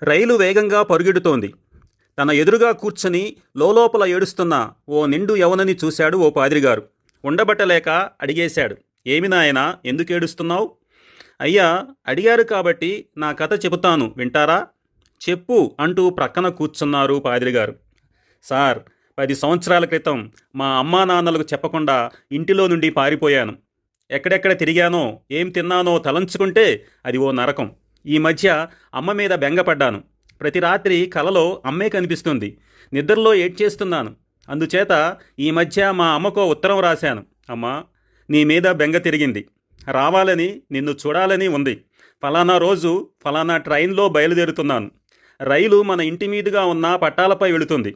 రైలు వేగంగా పరుగెడుతోంది. తన ఎదురుగా కూర్చొని లోలోపల ఏడుస్తున్న ఓ నిండు యవనని చూశాడు ఓ పాదిరిగారు. ఉండబట్టలేక అడిగేశాడు. ఏమి నాయనా, ఎందుకేడుస్తున్నావు? అయ్యా, అడిగారు కాబట్టి నా కథ చెబుతాను, వింటారా? చెప్పు అంటూ ప్రక్కన కూర్చున్నారు పాదిరిగారు. సార్, 10 సంవత్సరాల క్రితం మా అమ్మా నాన్నలకు చెప్పకుండా ఇంటిలో నుండి పారిపోయాను. ఎక్కడెక్కడ తిరిగానో, ఏం తిన్నానో తలంచుకుంటే అది ఓ నరకం. ఈ మధ్య అమ్మ మీద బెంగపడ్డాను. ప్రతి రాత్రి కలలో అమ్మే కనిపిస్తుంది. నిద్రలో ఏడ్చేస్తున్నాను. అందుచేత ఈ మధ్య మా అమ్మకో ఉత్తరం రాశాను. అమ్మా, నీ మీద బెంగ తిరిగింది. రావాలని, నిన్ను చూడాలని ఉంది. ఫలానా రోజు ఫలానా ట్రైన్లో బయలుదేరుతున్నాను. రైలు మన ఇంటి మీదుగా ఉన్న పట్టాలపై వెళుతుంది.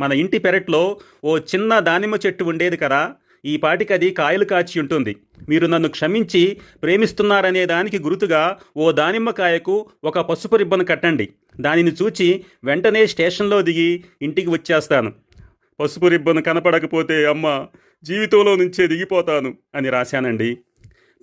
మన ఇంటి పెరట్లో ఓ చిన్న దానిమ్మ చెట్టు ఉండేది కదా, ఈ పాటికది కాయలు కాచి ఉంటుంది. మీరు నన్ను క్షమించి ప్రేమిస్తున్నారనే దానికి గుర్తుగా ఓ దానిమ్మకాయకు ఒక పసుపు రిబ్బను కట్టండి. దానిని చూచి వెంటనే స్టేషన్లో దిగి ఇంటికి వచ్చేస్తాను. పసుపు రిబ్బను కనపడకపోతే అమ్మ జీవితంలో నుంచే దిగిపోతాను అని రాశానండి.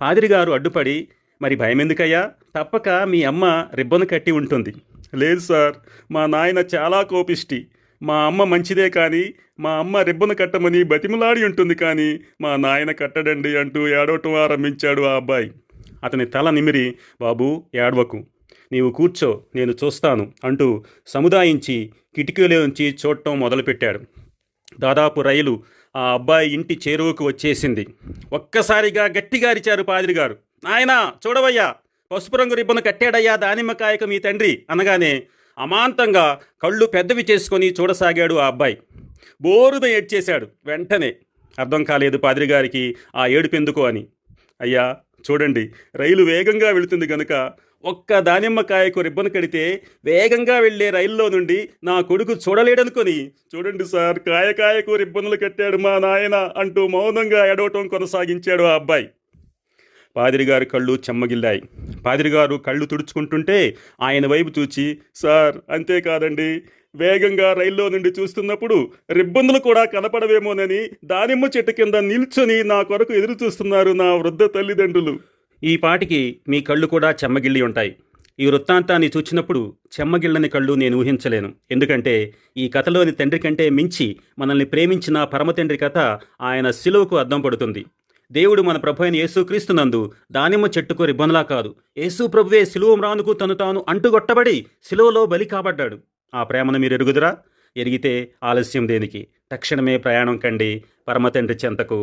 పాదిరిగారు అడ్డుపడి, మరి భయమెందుకయ్యా? తప్పక మీ అమ్మ రిబ్బను కట్టి ఉంటుంది. లేదు సార్, మా నాయన చాలా కోపిష్టి. మా అమ్మ మంచిదే కానీ మా అమ్మ రిబ్బను కట్టమని బతిమలాడి ఉంటుంది కానీ మా నాయన కట్టడండి అంటూ ఏడవటం ఆరంభించాడు ఆ అబ్బాయి. అతని తల నిమిరి, బాబూ ఏడవకు, నీవు కూర్చో, నేను చూస్తాను అంటూ సముదాయించి కిటికీలోంచి చూడటం మొదలుపెట్టాడు. దాదాపు రైలు ఆ అబ్బాయి ఇంటి చేరువకు వచ్చేసింది. ఒక్కసారిగా గట్టిగా అరిచారు పాదిరిగారు. నాయనా, చూడవయ్యా, పసుపు రంగు రిబ్బను కట్టాడయ్యా దానిమ్మకాయకు మీ తండ్రి అనగానే అమాంతంగా కళ్ళు పెద్దవి చేసుకొని చూడసాగాడు ఆ అబ్బాయి. బోరున ఏడ్చేశాడు. వెంటనే అర్థం కాలేదు పాదిరిగారికి ఆ ఏడుపెందుకు అని. అయ్యా చూడండి, రైలు వేగంగా వెళుతుంది గనుక ఒక్క దానిమ్మకాయకు రిబ్బను కడితే వేగంగా వెళ్లే రైల్లో నుండి నా కొడుకు చూడలేడనుకొని, చూడండి సార్, కాయకాయకు రిబ్బనులు కట్టాడు మా నాయన అంటూ మౌనంగా ఏడవటం కొనసాగించాడు ఆ అబ్బాయి. పాదిరిగారి కళ్ళు చెమ్మగిల్లాయి. పాదిరిగారు కళ్ళు తుడుచుకుంటుంటే ఆయన వైపు చూచి, సార్ అంతేకాదండి, వేగంగా రైల్లో నుండి చూస్తున్నప్పుడు రిబ్బన్లు కూడా కనపడవేమోనని దానిమ్మ చెట్టు కింద నిల్చొని నా కొరకు ఎదురు చూస్తున్నారు నా వృద్ధ తల్లిదండ్రులు. ఈ పాటికి మీ కళ్ళు కూడా చెమ్మగిల్లి ఉంటాయి. ఈ వృత్తాంతాన్ని చూచినప్పుడు చెమ్మగిళ్ళని కళ్ళు నేను ఊహించలేను. ఎందుకంటే ఈ కథలోని తండ్రి కంటే మించి మనల్ని ప్రేమించిన పరమతండ్రి కథ ఆయన శిలువకు అద్దం పడుతుంది. దేవుడు మన ప్రభు అయిన యేసుక్రీస్తునందు దానిమ్మ చెట్టుకు రిబ్బన్లా కాదు, యేసు ప్రభువే శిలువ మ్రానుకు తను తాను అంటుగొట్టబడి శిలువలో బలి కాబడ్డాడు. ఆ ప్రేమను మీరు ఎరుగుదురా? ఎరిగితే ఆలస్యం దేనికి? తక్షణమే ప్రయాణం కండి పరమతండ్రి చెంతకు.